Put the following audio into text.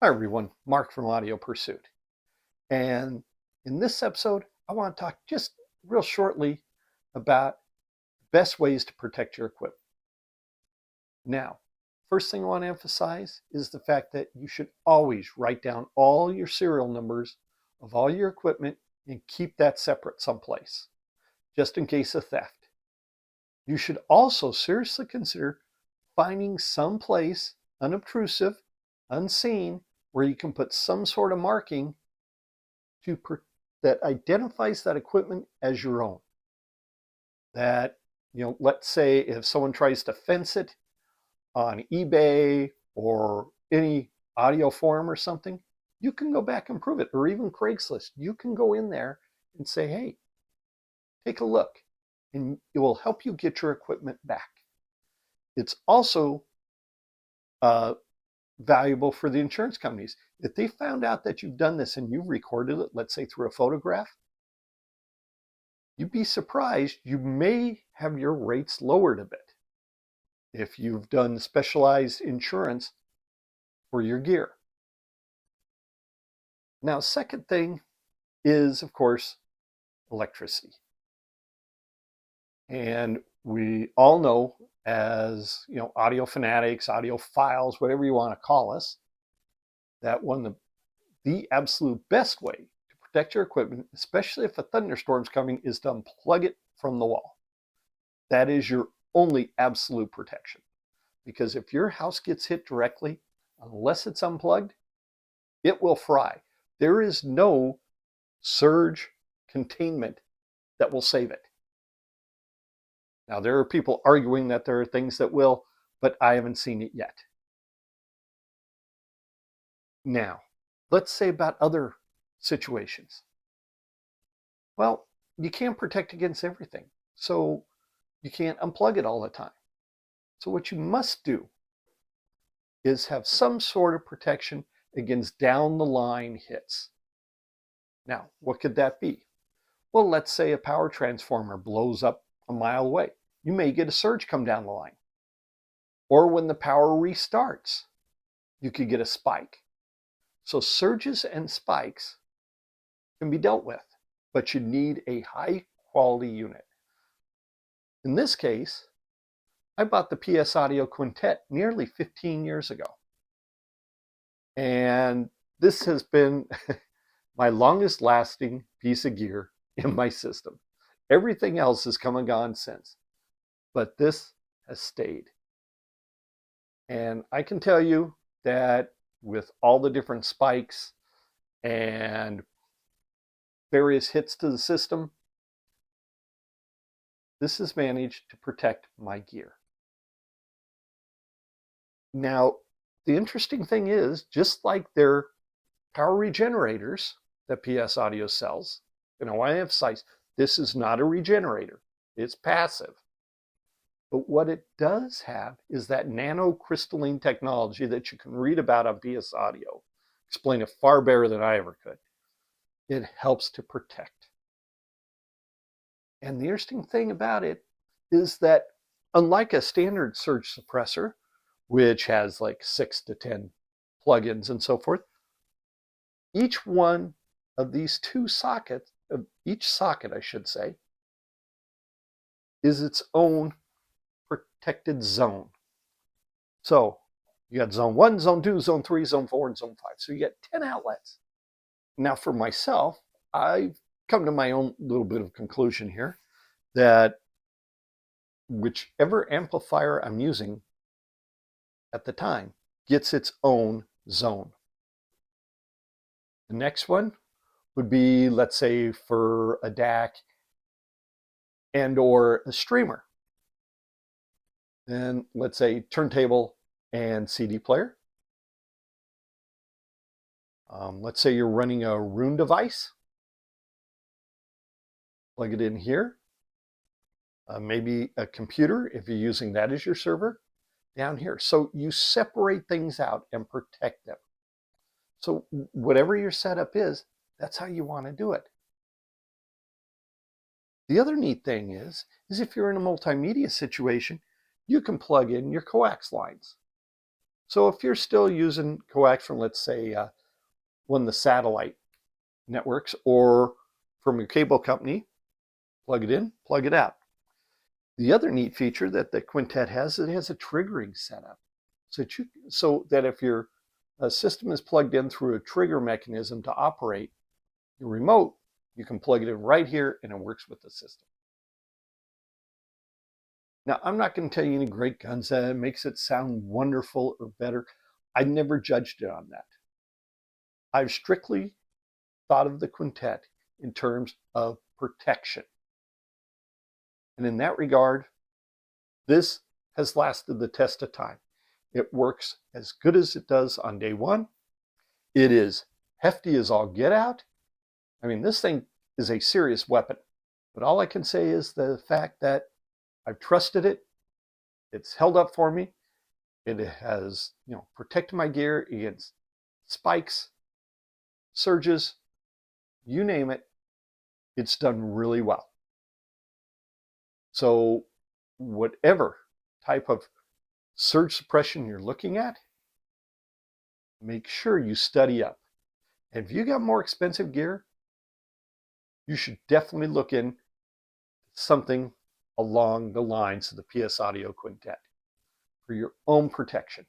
Hi everyone, Mark from Audio Pursuit. And in this episode, I want to talk just real shortly about best ways to protect your equipment. Now, first thing I want to emphasize is the fact that you should always write down all your serial numbers of all your equipment and keep that separate someplace, just in case of theft. You should also seriously consider finding some place unobtrusive, unseen, where you can put some sort of marking that identifies that equipment as your own. That, let's say if someone tries to fence it on eBay or any audio forum or something, you can go back and prove it, or even Craigslist. You can go in there and say, hey, take a look, and it will help you get your equipment back. It's also valuable for the insurance companies. If they found out that you've done this and you've recorded it, let's say through a photograph, you'd be surprised, you may have your rates lowered a bit if you've done specialized insurance for your gear. Now, second thing is, of course, electricity. And we all know, as audio fanatics, audiophiles, whatever you want to call us, that one of the absolute best way to protect your equipment, especially if a thunderstorm's coming, is to unplug it from the wall. That is your only absolute protection. Because if your house gets hit directly, unless it's unplugged, it will fry. There is no surge containment that will save it. Now, there are people arguing that there are things that will, but I haven't seen it yet. Now, let's say about other situations. Well, you can't protect against everything, so you can't unplug it all the time. So what you must do is have some sort of protection against down the line hits. Now, what could that be? Well, let's say a power transformer blows up a mile away. You may get a surge come down the line. Or when the power restarts, you could get a spike. So surges and spikes can be dealt with, but you need a high quality unit. In this case, I bought the PS Audio Quintet nearly 15 years ago. And this has been my longest lasting piece of gear in my system. Everything else has come and gone since, but this has stayed. And I can tell you that with all the different spikes and various hits to the system, this has managed to protect my gear. Now, the interesting thing is, just like their power regenerators that PS Audio sells, I want to emphasize, this is not a regenerator. It's passive. But what it does have is that nanocrystalline technology that you can read about on PS Audio. Explain it far better than I ever could. It helps to protect. And the interesting thing about it is that unlike a standard surge suppressor, which has like 6 to 10 plugins and so forth, each one of these two sockets, each socket, I should say, is its own protected zone. So you got zone 1, zone 2, zone 3, zone 4, and zone 5. So you get 10 outlets. Now for myself, I've come to my own little bit of conclusion here that whichever amplifier I'm using at the time gets its own zone. The next one would be, let's say, for a DAC and or a streamer. Then let's say turntable and CD player. Let's say you're running a Roon device. Plug it in here. Maybe a computer, if you're using that as your server, down here. So you separate things out and protect them. So whatever your setup is, that's how you want to do it. The other neat thing is if you're in a multimedia situation, you can plug in your coax lines. So if you're still using coax from, let's say, one of the satellite networks or from your cable company, plug it in, plug it out. The other neat feature that the Quintet has, it has a triggering setup. So that if your system is plugged in through a trigger mechanism to operate your remote, you can plug it in right here and it works with the system. Now, I'm not going to tell you any great guns that makes it sound wonderful or better. I never judged it on that. I've strictly thought of the Quintet in terms of protection. And in that regard, this has lasted the test of time. It works as good as it does on day one. It is hefty as all get out. I mean, this thing is a serious weapon. But all I can say is the fact that I've trusted it. It's held up for me. It has, protected my gear against spikes, surges, you name it. It's done really well. So whatever type of surge suppression you're looking at, make sure you study up. And if you got more expensive gear, you should definitely look in something along the lines of the PS Audio Quintet for your own protection.